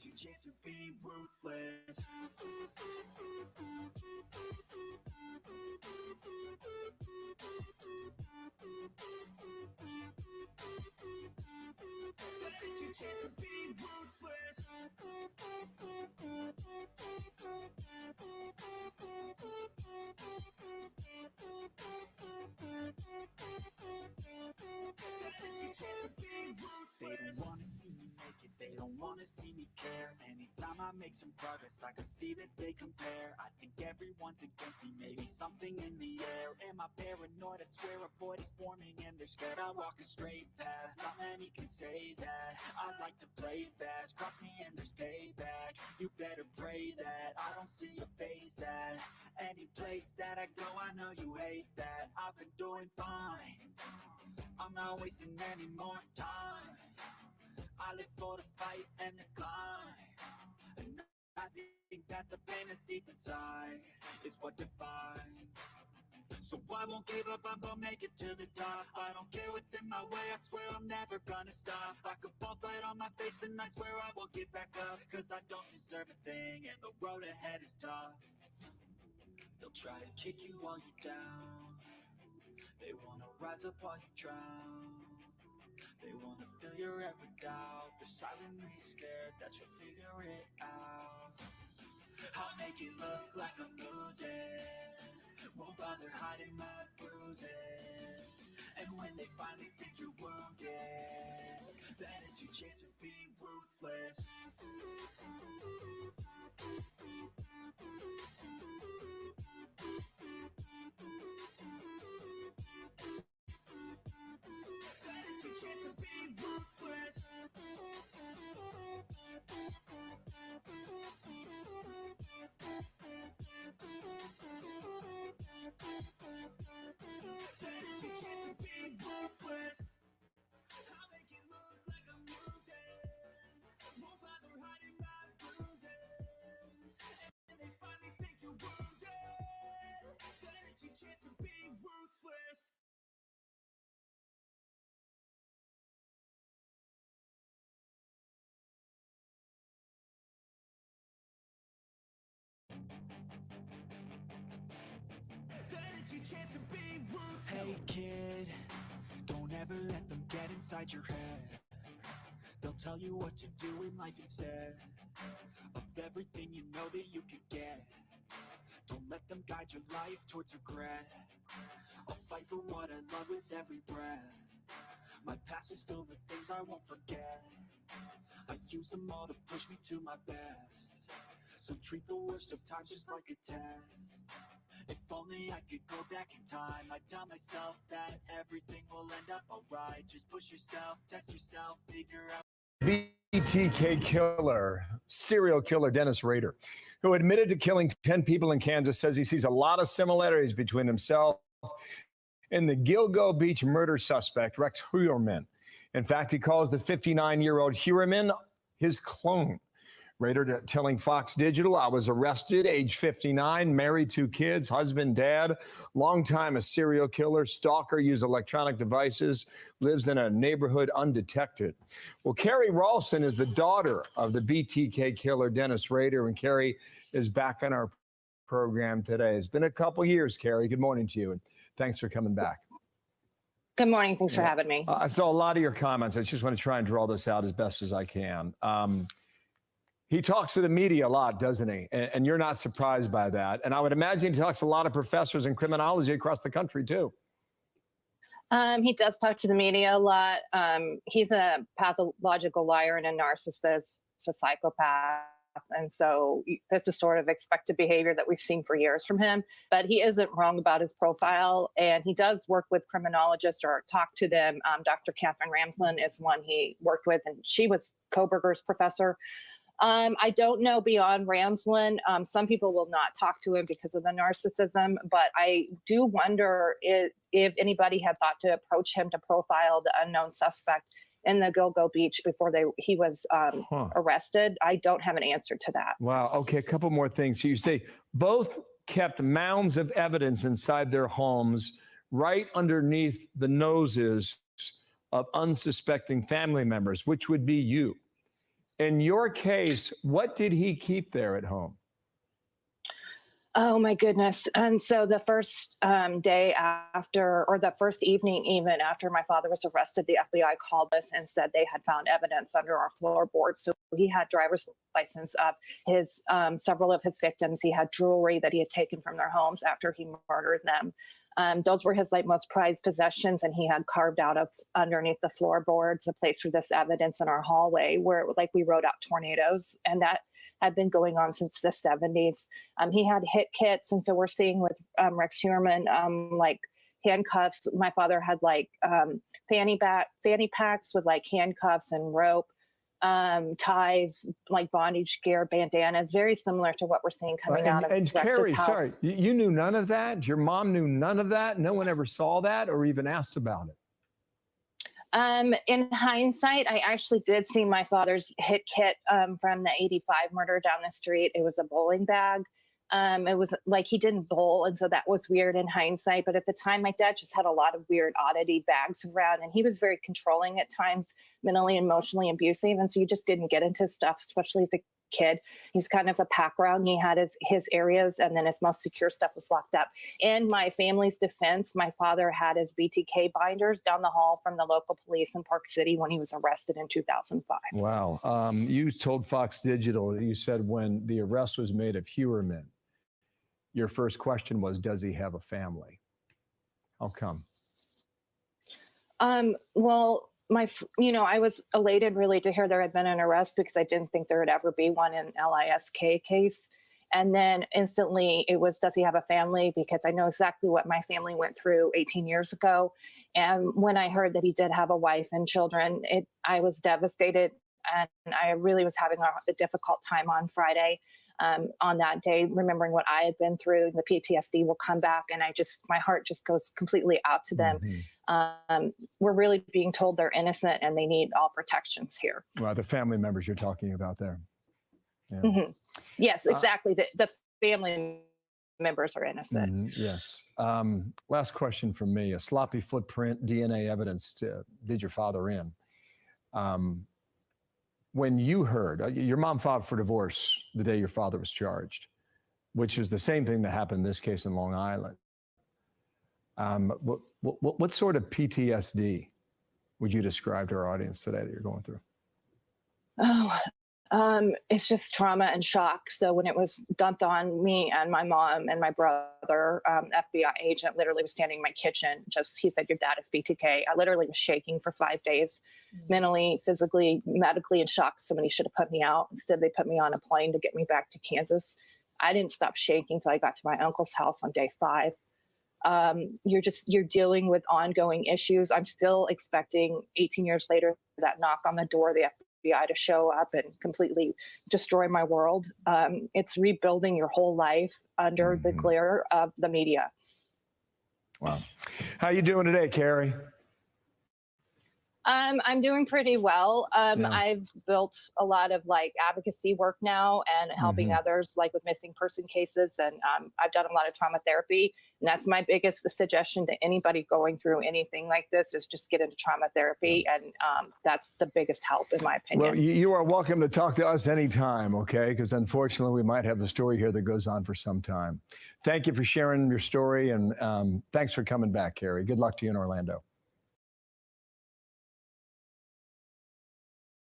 your chance to be ruthless. It's your chance to be ruthless. They don't wanna see me make it, they don't wanna see me care. Anytime I make some progress, I can see that they compare. I think everyone's against me, maybe something in the air. Am I paranoid? I swear a void is forming and they're scared. I walk a straight path, not many can say that. I like to play fast, cross me and there's payback. You better pray that I don't see your face at any place that I go. I know you hate that. I've been doing fine, I'm not wasting any more time. I live for the fight and the climb, and I think that the pain that's deep inside is what defines. So I won't give up, I'm gonna make it to the top. I don't care what's in my way, I swear I'm never gonna stop. I could fall flat on my face and I swear I won't get back up, cause I don't deserve a thing and the road ahead is tough. They'll try to kick you while you're down, they wanna rise up while you drown. They wanna fill your head with doubt, they're silently scared that you'll figure it out. I'll make it look like I'm losing, won't bother hiding my bruises. And when they finally think you're wounded, then it's your chance to be ruthless. Then it's your chance to be ruthless. Then it's your chance to be ruthless. I'll make it look like I'm losing, won't bother hiding my bruises. And they finally think you're wounded, then it's your chance to be ruthless. Hey kid, don't ever let them get inside your head. They'll tell you what to do in life instead of everything you know that you could get. Don't let them guide your life towards regret. I'll fight for what I love with every breath. My past is filled with things I won't forget. I use them all to push me to my best. So treat the worst of times just like a test. If only I could go back in time, I'd tell myself that everything will end up alright. Just push yourself, test yourself, figure out. BTK killer, serial killer Dennis Rader, who admitted to killing 10 people in Kansas, says he sees a lot of similarities between himself and the Gilgo Beach murder suspect, Rex Heuermann. In fact, he calls the 59-year-old Heuermann his clone. Rader telling Fox Digital, I was arrested, age 59, married, 2 kids, husband, dad, long time a serial killer, stalker, use electronic devices, lives in a neighborhood undetected. Well, Carrie Ralston is the daughter of the BTK killer, Dennis Rader, and Carrie is back on our program today. It's been a couple years, Carrie. Good morning to you, and thanks for coming back. Good morning. Thanks for having me. I saw a lot of your comments. I just want to try and draw this out as best as I can. He talks to the media a lot, doesn't he? And you're not surprised by that. And I would imagine he talks to a lot of professors in criminology across the country, too. He does talk to the media a lot. He's a pathological liar and a narcissist, a psychopath. And so this is sort of expected behavior that we've seen for years from him. But he isn't wrong about his profile. And he does work with criminologists or talk to them. Dr. Catherine Ramsland is one he worked with, and she was Koberger's professor. I don't know beyond Ramsland. Some people will not talk to him because of the narcissism, but I do wonder if anybody had thought to approach him to profile the unknown suspect in the Gilgo Beach before he was arrested. I don't have an answer to that. Wow. Okay, a couple more things. So you say both kept mounds of evidence inside their homes right underneath the noses of unsuspecting family members, which would be you. In your case, what did he keep there at home? Oh my goodness. And so the first day after, or the first evening, even after my father was arrested, the FBI called us and said they had found evidence under our floorboards. So he had driver's license of his, several of his victims. He had jewelry that he had taken from their homes after he murdered them. Those were his most prized possessions, and he had carved out of underneath the floorboards a place for this evidence in our hallway where we wrote out tornadoes, and that had been going on since the 70s. He had hit kits, and so we're seeing with Rex Heuermann, handcuffs. My father had fanny packs with handcuffs and rope, ties, bondage gear, bandanas, very similar to what we're seeing coming out of Rex's Carrie, house. sorry, you knew none of that? Your mom knew none of that? No one ever saw that or even asked about it? In hindsight, I actually did see my father's hit kit from the 85 murder down the street. It was a bowling bag. It was he didn't bowl, and so that was weird in hindsight. But at the time, my dad just had a lot of weird oddity bags around, and he was very controlling at times, mentally and emotionally abusive. And so you just didn't get into stuff, especially as a kid. He's kind of a pack round. He had his areas, and then his most secure stuff was locked up. In my family's defense, my father had his BTK binders down the hall from the local police in Park City when he was arrested in 2005. Wow. You told Fox Digital, you said when the arrest was made of Heuermann, your first question was, does he have a family? How come? Well, I was elated really to hear there had been an arrest because I didn't think there would ever be one in LISK case. And then instantly it was, does he have a family? Because I know exactly what my family went through 18 years ago. And when I heard that he did have a wife and children, I was devastated. And I really was having a difficult time on Friday. On that day, remembering what I had been through, the PTSD will come back, and my heart just goes completely out to them. Mm-hmm. We're really being told they're innocent and they need all protections here. Well, the family members you're talking about there. Yeah. Mm-hmm. Yes, exactly. The family members are innocent. Mm-hmm. Yes. Last question from me. A sloppy footprint, DNA evidence did your father in. When you heard, your mom filed for divorce the day your father was charged, which is the same thing that happened in this case in Long Island. What sort of PTSD would you describe to our audience today that you're going through? It's just trauma and shock. So when it was dumped on me and my mom and my brother, FBI agent literally was standing in my kitchen. He said, your dad is BTK. I literally was shaking for 5 days, mentally, physically, medically in shock. Somebody should have put me out. Instead, they put me on a plane to get me back to Kansas. I didn't stop shaking until I got to my uncle's house on day 5. You're dealing with ongoing issues. I'm still expecting 18 years later that knock on the door, the FBI to show up and completely destroy my world. It's rebuilding your whole life under the glare of the media. Wow. How you doing today, Carrie? I'm doing pretty well. I've built a lot of advocacy work now and helping others with missing person cases. And I've done a lot of trauma therapy. And that's my biggest suggestion to anybody going through anything like this is just get into trauma therapy. And that's the biggest help in my opinion. Well, you are welcome to talk to us anytime, okay? Because unfortunately, we might have a story here that goes on for some time. Thank you for sharing your story. And thanks for coming back, Carrie. Good luck to you in Orlando.